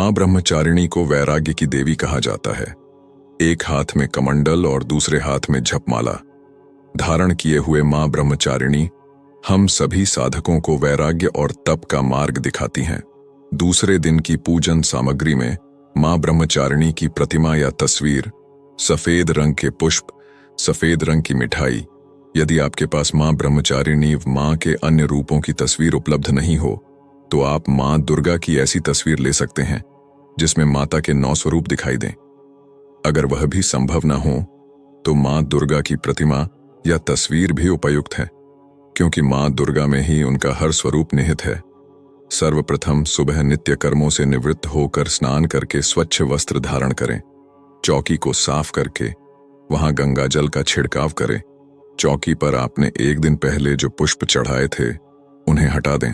मां ब्रह्मचारिणी को वैराग्य की देवी कहा जाता है। एक हाथ में कमंडल और दूसरे हाथ में जपमाला धारण किए हुए मां ब्रह्मचारिणी हम सभी साधकों को वैराग्य और तप का मार्ग दिखाती हैं। दूसरे दिन की पूजन सामग्री में मां ब्रह्मचारिणी की प्रतिमा या तस्वीर, सफेद रंग के पुष्प, सफेद रंग की मिठाई। यदि आपके पास मां ब्रह्मचारिणी मां के अन्य रूपों की तस्वीर उपलब्ध नहीं हो तो आप मां दुर्गा की ऐसी तस्वीर ले सकते हैं जिसमें माता के 9 स्वरूप दिखाई दें। अगर वह भी संभव न हो तो मां दुर्गा की प्रतिमा या तस्वीर भी उपयुक्त है, क्योंकि मां दुर्गा में ही उनका हर स्वरूप निहित है। सर्वप्रथम सुबह नित्य कर्मों से निवृत्त होकर स्नान करके स्वच्छ वस्त्र धारण करें। चौकी को साफ करके वहां गंगा जल का छिड़काव करें। चौकी पर आपने एक दिन पहले जो पुष्प चढ़ाए थे उन्हें हटा दें।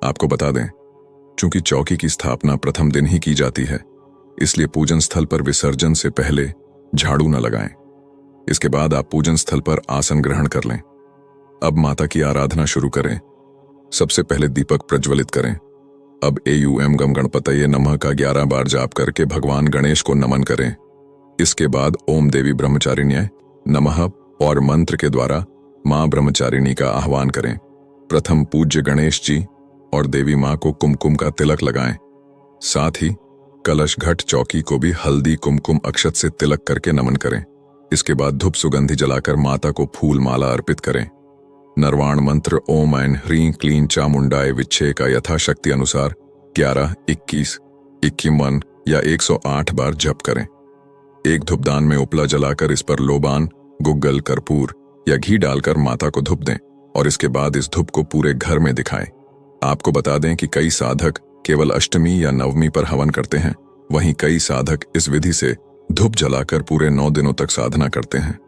आपको बता दें, चूंकि चौकी की स्थापना प्रथम दिन ही की जाती है, इसलिए पूजन स्थल पर विसर्जन से पहले झाड़ू न लगाएं। इसके बाद आप पूजन स्थल पर आसन ग्रहण कर लें। अब माता की आराधना शुरू करें। सबसे पहले दीपक प्रज्वलित करें। अब एयूएम गम गणपतये नमः का 11 बार जाप करके भगवान गणेश को नमन करें। इसके बाद ओम देवी ब्रह्मचारिण्यै नमः और मंत्र के द्वारा मां ब्रह्मचारिणी का आह्वान करें। प्रथम पूज्य गणेश जी और देवी मां को कुमकुम का तिलक लगाएं। साथ ही कलश घट चौकी को भी हल्दी कुमकुम अक्षत से तिलक करके नमन करें। इसके बाद धूप सुगंधि जलाकर माता को फूल माला अर्पित करें। नरवाण मंत्र ओम ऐं ह्रीं क्लीं चामुंडाय विच्छे का यथाशक्ति अनुसार 11, 21, 51 या 108 बार जप करें। एक धूपदान में उपला जलाकर इस पर लोबान, गुग्गल, कर्पूर या घी डालकर माता को धूप दें और इसके बाद इस धूप को पूरे घर में दिखाएं। आपको बता दें कि कई साधक केवल अष्टमी या नवमी पर हवन करते हैं, वहीं कई साधक इस विधि से धूप जलाकर पूरे 9 दिनों तक साधना करते हैं।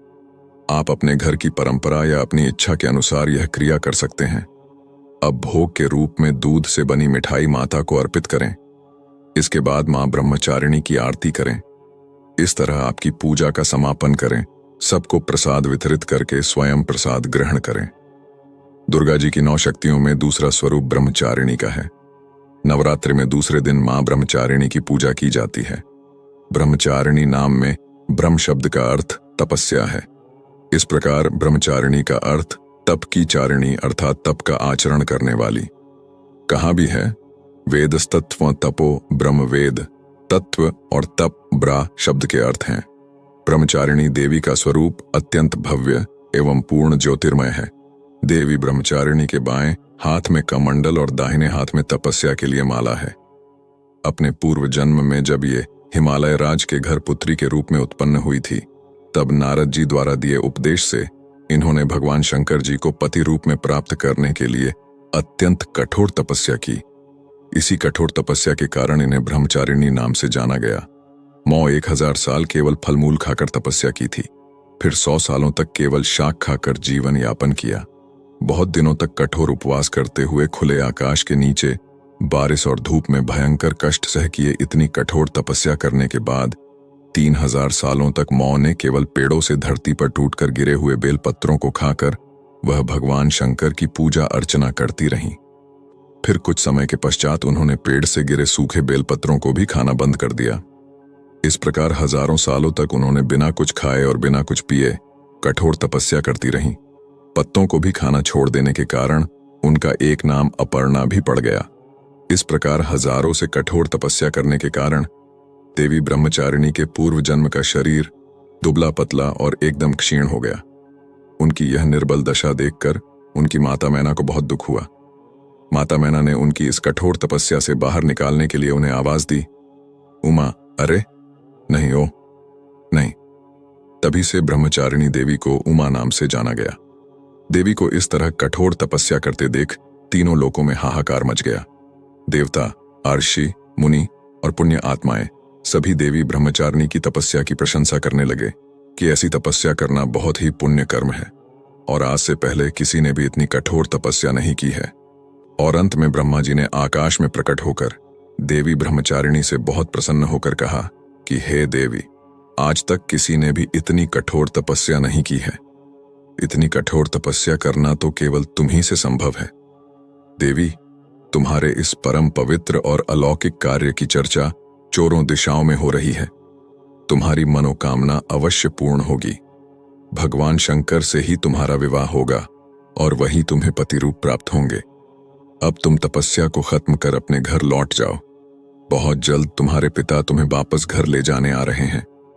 आप अपने घर की परंपरा या अपनी इच्छा के अनुसार यह क्रिया कर सकते हैं। अब भोग के रूप में दूध से बनी मिठाई माता को अर्पित करें। इसके बाद मां ब्रह्मचारिणी की आरती करें। इस तरह आपकी पूजा का समापन करें। सबको प्रसाद वितरित करके स्वयं प्रसाद ग्रहण करें। दुर्गा जी की 9 शक्तियों में दूसरा स्वरूप ब्रह्मचारिणी का है। नवरात्रि में दूसरे दिन मां ब्रह्मचारिणी की पूजा की जाती है। ब्रह्मचारिणी नाम में ब्रह्म शब्द का अर्थ तपस्या है। इस प्रकार ब्रह्मचारिणी का अर्थ तप की चारिणी अर्थात तप का आचरण करने वाली। कहा भी है, वेदस्तत्व तपो ब्रह्म वेद। तत्व और तप ब्रा शब्द के अर्थ हैं। ब्रह्मचारिणी देवी का स्वरूप अत्यंत भव्य एवं पूर्ण ज्योतिर्मय है। देवी ब्रह्मचारिणी के बाएं हाथ में कमंडल और दाहिने हाथ में तपस्या के लिए माला है। अपने पूर्व जन्म में जब ये हिमालय राज के घर पुत्री के रूप में उत्पन्न हुई थी, तब नारद जी द्वारा दिए उपदेश से इन्होंने भगवान शंकर जी को पति रूप में प्राप्त करने के लिए अत्यंत कठोर तपस्या की। इसी कठोर तपस्या के कारण इन्हें ब्रह्मचारिणी नाम से जाना गया। 1000 साल केवल फलमूल खाकर तपस्या की थी, फिर 100 सालों तक केवल शाक खाकर जीवन यापन किया। बहुत दिनों तक कठोर उपवास करते हुए खुले आकाश के नीचे बारिश और धूप में भयंकर कष्ट सह किए इतनी कठोर तपस्या करने के बाद 3000 सालों तक मौ ने केवल पेड़ों से धरती पर टूटकर गिरे हुए बेलपत्रों को खाकर वह भगवान शंकर की पूजा अर्चना करती रहीं। फिर कुछ समय के पश्चात उन्होंने पेड़ से गिरे सूखे बेलपत्रों को भी खाना बंद कर दिया। इस प्रकार हजारों सालों तक उन्होंने बिना कुछ खाए और बिना कुछ पिए कठोर तपस्या करती रहीं। पत्तों को भी खाना छोड़ देने के कारण उनका एक नाम अपर्णा भी पड़ गया। इस प्रकार हजारों से कठोर तपस्या करने के कारण देवी ब्रह्मचारिणी के पूर्व जन्म का शरीर दुबला पतला और एकदम क्षीण हो गया। उनकी यह निर्बल दशा देखकर उनकी माता मैना को बहुत दुख हुआ। माता मैना ने उनकी इस कठोर तपस्या से बाहर निकालने के लिए उन्हें आवाज दी, उमा, अरे नहीं, ओ नहीं। तभी से ब्रह्मचारिणी देवी को उमा नाम से जाना गया। देवी को इस तरह कठोर तपस्या करते देख तीनों लोकों में हाहाकार मच गया। देवता, अर्षि, मुनि और पुण्य आत्माएं सभी देवी ब्रह्मचारिणी की तपस्या की प्रशंसा करने लगे कि ऐसी तपस्या करना बहुत ही पुण्य कर्म है और आज से पहले किसी ने भी इतनी कठोर तपस्या नहीं की है। और अंत में ब्रह्मा जी ने आकाश में प्रकट होकर देवी ब्रह्मचारिणी से बहुत प्रसन्न होकर कहा कि हे देवी, आज तक किसी ने भी इतनी कठोर तपस्या नहीं की है। इतनी कठोर तपस्या करना तो केवल तुम ही से संभव है। देवी, तुम्हारे इस परम पवित्र और अलौकिक कार्य की चर्चा चोरों दिशाओं में हो रही है। तुम्हारी मनोकामना अवश्य पूर्ण होगी। भगवान शंकर से ही तुम्हारा विवाह होगा और वही तुम्हें पति रूप प्राप्त होंगे। अब तुम तपस्या को खत्म कर अपने घर लौट जाओ। बहुत जल्द तुम्हारे पिता तुम्हें वापस घर ले जाने आ रहे हैं।